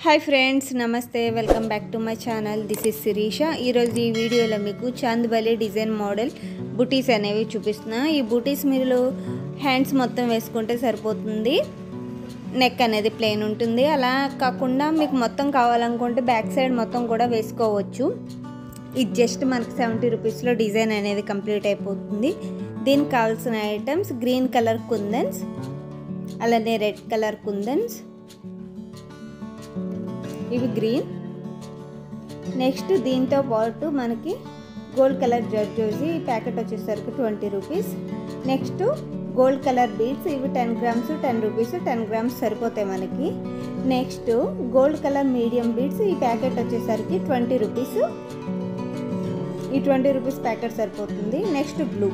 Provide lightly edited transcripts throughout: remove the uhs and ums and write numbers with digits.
Hi friends, నమస్తే. Welcome back to my channel. This is Shirisha. ఈరోజు ఈ వీడియోలో మీకు చాంద్బలి డిజైన్ మోడల్ బుటీస్ అనేవి చూపిస్తున్నా. ఈ బుటీస్ మీరు హ్యాండ్స్ మొత్తం వేసుకుంటే సరిపోతుంది. నెక్ అనేది ప్లెయిన్ ఉంటుంది. అలా కాకుండా మీకు మొత్తం కావాలనుకుంటే బ్యాక్ సైడ్ మొత్తం కూడా వేసుకోవచ్చు. ఇది జస్ట్ మనకి 70 రూపీస్లో డిజైన్ అనేది కంప్లీట్ అయిపోతుంది. దీనికి కావాల్సిన ఐటమ్స్ గ్రీన్ కలర్ కుందన్స్, అలానే రెడ్ కలర్ కుందన్స్, ఇవి గ్రీన్. నెక్స్ట్ దీంతో పాటు మనకి గోల్డ్ కలర్ జర్జోజీ, ఈ ప్యాకెట్ వచ్చేసరికి 20 rupees. Next gold colour beads, ఇవి 10 గ్రామ్స్ 10 రూపీస్, 10 గ్రామ్స్ సరిపోతాయి మనకి. Next gold colour medium beads, ఈ ప్యాకెట్ వచ్చేసరికి 20 రూపీస్. ఈ 20 రూపీస్ ప్యాకెట్ సరిపోతుంది. Next glue.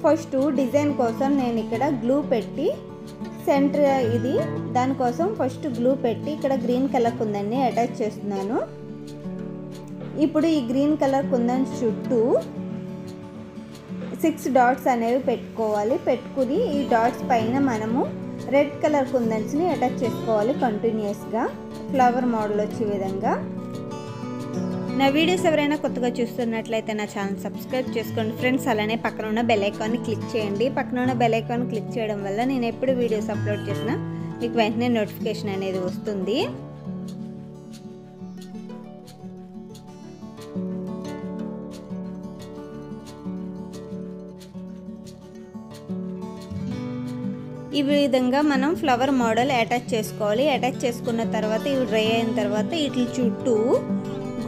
ఫస్ట్ డిజైన్ కోసం నేను ఇక్కడ గ్లూ పెట్టి సెంటర్ ఇది దానికోసం ఫస్ట్ గ్లూ పెట్టి ఇక్కడ గ్రీన్ కలర్ కుందన్ని అటాచ్ చేస్తున్నాను. ఇప్పుడు ఈ గ్రీన్ కలర్ కుందన్ చుట్టూ 6 డాట్స్ అనేవి పెట్టుకోవాలి. పెట్టుకుని ఈ డాట్స్ పైన మనము రెడ్ కలర్ కుందన్స్ని అటాచ్ చేసుకోవాలి కంటిన్యూస్గా, ఫ్లవర్ మోడల్ వచ్చే విధంగా. నా వీడియోస్ ఎవరైనా కొత్తగా చూస్తున్నట్లయితే నా ఛానల్ సబ్స్క్రైబ్ చేసుకోండి ఫ్రెండ్స్. అలానే పక్కన ఉన్న బెల్ ఐకాన్ని క్లిక్ చేయండి. పక్కన ఉన్న బెల్ ఐకాన్ క్లిక్ చేయడం వల్ల నేను ఎప్పుడు వీడియోస్ అప్లోడ్ చేసినా మీకు వెంటనే నోటిఫికేషన్ అనేది వస్తుంది. ఈ విధంగా మనం ఫ్లవర్ మోడల్ అటాచ్ చేసుకోవాలి. అటాచ్ చేసుకున్న తర్వాత ఇవి డ్రై అయిన తర్వాత వీటి చుట్టూ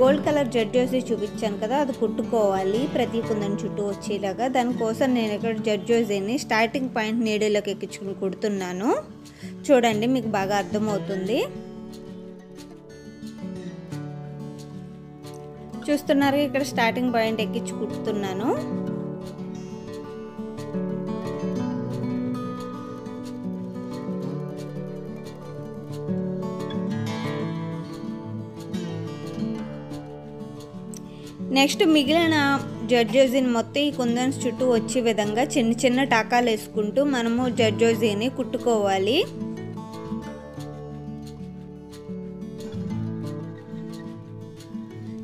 గోల్డ్ కలర్ జర్జోజీ చూపించాను కదా, అది కుట్టుకోవాలి ప్రతి కుందన్ చుట్టూ వచ్చేలాగా. దానికోసం నేను ఇక్కడ జర్జోజీని స్టార్టింగ్ పాయింట్ నీడిలోకి ఎక్కించుకుని కుడుతున్నాను. చూడండి, మీకు బాగా అర్థమవుతుంది. చూస్తున్నారు, ఇక్కడ స్టార్టింగ్ పాయింట్ ఎక్కించి కుడుతున్నాను. నెక్స్ట్ మిగిలిన జర్జోజీని మొత్తం ఈ కుందన్స్ చుట్టూ వచ్చే విధంగా చిన్న చిన్న టాకాలు వేసుకుంటూ మనము జర్జోజీని కుట్టుకోవాలి.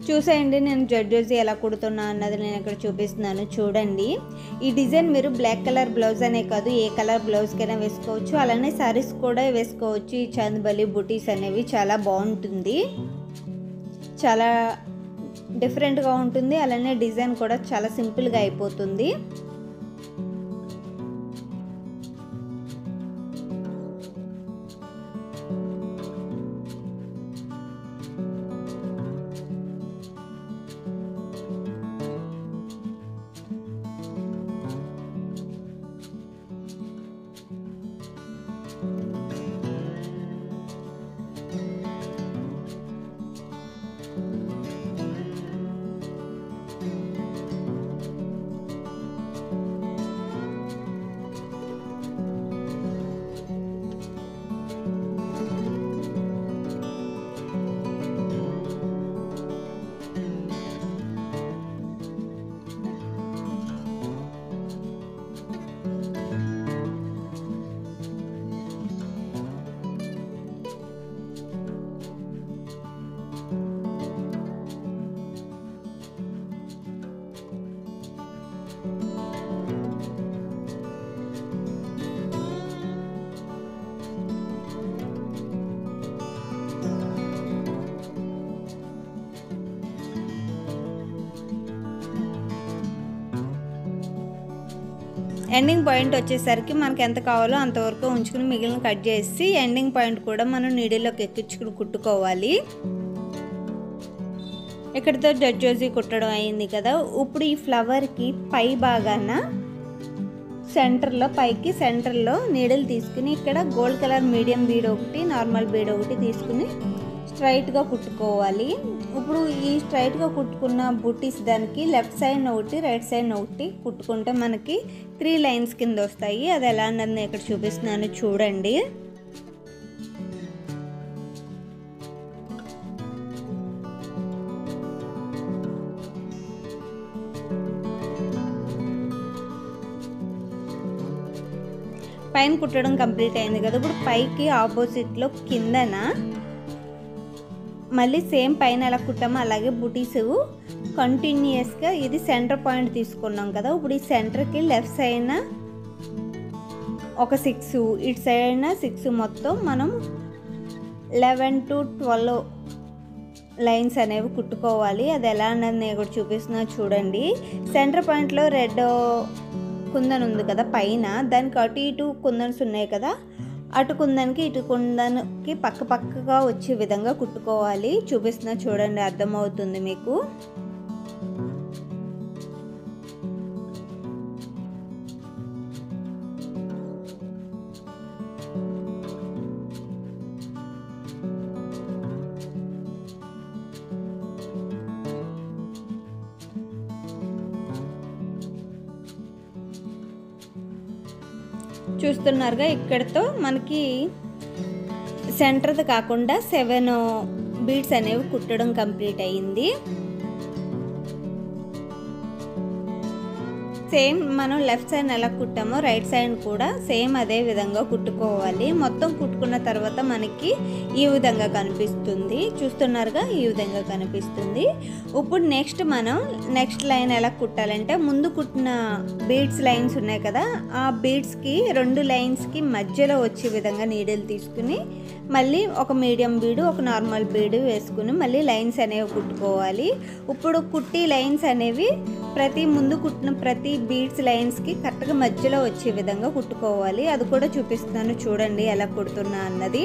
చూసేయండి, నేను జర్జోజీ ఎలా కుడుతున్నా అన్నది నేను ఇక్కడ చూపిస్తున్నాను. చూడండి, ఈ డిజైన్ మీరు బ్లాక్ కలర్ బ్లౌజ్ అనే కాదు ఏ కలర్ బ్లౌజ్కైనా వేసుకోవచ్చు. అలానే సారీస్ కూడా వేసుకోవచ్చు. ఈ చాంద్బలి బుటీస్ అనేవి చాలా బాగుంటుంది, చాలా డిఫరెంట్గా ఉంటుంది. అలానే డిజైన్ కూడా చాలా సింపుల్గా అయిపోతుంది. ఎండింగ్ పాయింట్ వచ్చేసరికి మనకి ఎంత కావాలో అంతవరకు ఉంచుకుని మిగిలిన కట్ చేసి ఎండింగ్ పాయింట్ కూడా మనం నీడిలోకి ఎక్కించుకుని కుట్టుకోవాలి. ఇక్కడితో జర్జోజీ కుట్టడం అయింది కదా. ఇప్పుడు ఈ ఫ్లవర్కి పై భాగాన సెంటర్లో నీడిల్ తీసుకుని ఇక్కడ గోల్డ్ కలర్ మీడియం బీడ్ ఒకటి, నార్మల్ బీడ్ ఒకటి తీసుకుని స్ట్రైట్గా కుట్టుకోవాలి. ఇప్పుడు ఈ స్ట్రైట్గా కుట్టుకున్న బుటీస్ దానికి లెఫ్ట్ సైడ్ ఒకటి రైట్ సైడ్ ఒకటి కుట్టుకుంటే మనకి 3 లైన్స్ కింద వస్తాయి. అది ఎలా అన్నది ఇక్కడ చూపిస్తున్నాను, చూడండి. పైన కుట్టడం కంప్లీట్ అయింది కదా. ఇప్పుడు పైకి ఆపోజిట్లో కిందన మళ్ళీ సేమ్ పైన ఎలా కుట్టామో అలాగే బుటీస్ కంటిన్యూస్గా ఇది సెంటర్ పాయింట్ తీసుకున్నాం కదా. ఇప్పుడు ఈ సెంటర్కి లెఫ్ట్ సైడ్న ఒక 6, ఇటు సైడ్న 6, మొత్తం మనం 11 to 12 లైన్స్ అనేవి కుట్టుకోవాలి. అది ఎలా అన్నది నేను కూడా చూపిస్తున్నా చూడండి. సెంటర్ పాయింట్లో రెడ్ కుందన్ ఉంది కదా పైన, దానికి అటు ఇటు కుందన్స్ ఉన్నాయి కదా, అటు కుందన్కి ఇటు కుందన్కి పక్కగా వచ్చే విధంగా కుట్టుకోవాలి. చూపిస్తున్నా చూడండి, అర్థమవుతుంది మీకు. చూస్తున్నారుగా, ఇక్కడతో మనకి సెంటర్ది కాకుండా 7 బీడ్స్ అనేవి కుట్టడం కంప్లీట్ అయ్యింది. సేమ్ మనం లెఫ్ట్ సైడ్ ఎలా కుట్టామో రైట్ సైడ్ కూడా సేమ్ అదే విధంగా కుట్టుకోవాలి. మొత్తం కుట్టుకున్న తర్వాత మనకి ఈ విధంగా కనిపిస్తుంది. చూస్తున్నారుగా, ఈ విధంగా కనిపిస్తుంది. ఇప్పుడు నెక్స్ట్ లైన్ ఎలా కుట్టాలంటే, ముందు కుట్టిన బీడ్స్ లైన్స్ ఉన్నాయి కదా, ఆ బీడ్స్కి 2 లైన్స్కి మధ్యలో వచ్చే విధంగా నీడిల్ తీసుకుని మళ్ళీ ఒక మీడియం బీడు, ఒక నార్మల్ బీడు వేసుకుని మళ్ళీ లైన్స్ అనేవి కుట్టుకోవాలి. ఇప్పుడు కుట్టి లైన్స్ అనేవి ముందు కుట్టిన ప్రతి బీడ్స్ లైన్స్కి కరెక్ట్గా మధ్యలో వచ్చే విధంగా కుట్టుకోవాలి. అది కూడా చూపిస్తున్నాను చూడండి ఎలా కుడుతున్నా అన్నది.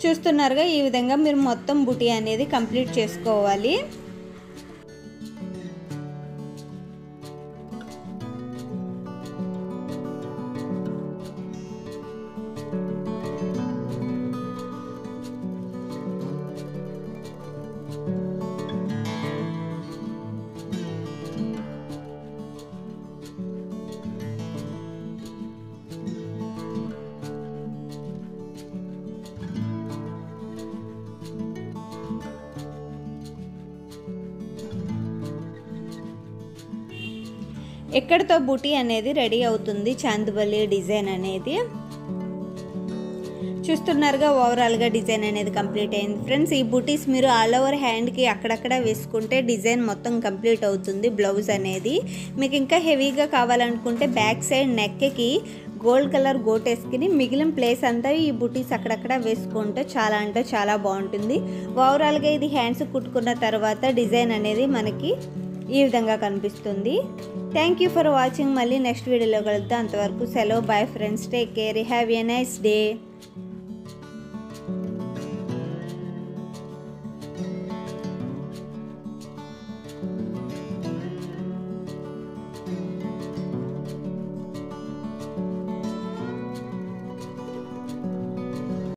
చూస్తున్నారుగా, ఈ విధంగా మీరు మొత్తం బుటీ అనేది కంప్లీట్ చేసుకోవాలి. ఎక్కడితో బూటీ అనేది రెడీ అవుతుంది, చాందుబల్లి డిజైన్ అనేది. చూస్తున్నారుగా, ఓవరాల్గా డిజైన్ అనేది కంప్లీట్ అయింది ఫ్రెండ్స్. ఈ బూటీస్ మీరు ఆల్ ఓవర్ హ్యాండ్కి అక్కడక్కడ వేసుకుంటే డిజైన్ మొత్తం కంప్లీట్ అవుతుంది బ్లౌజ్ అనేది. మీకు ఇంకా హెవీగా కావాలనుకుంటే బ్యాక్ సైడ్ నెక్కి గోల్డ్ కలర్ గోట్ వేసుకుని మిగిలిన ప్లేస్ అంతా ఈ బూటీస్ అక్కడక్కడ వేసుకుంటే చాలా అంటే చాలా బాగుంటుంది. ఓవరాల్గా ఇది హ్యాండ్స్ కుట్టుకున్న తర్వాత డిజైన్ అనేది మనకి ఈ విధంగా కనిపిస్తుంది. Thank you for watching. మళ్ళీ నెక్స్ట్ వీడియోలో కలుద్దాం. అంతవరకు సెలవు. Bye friends. Take care. Have a nice day.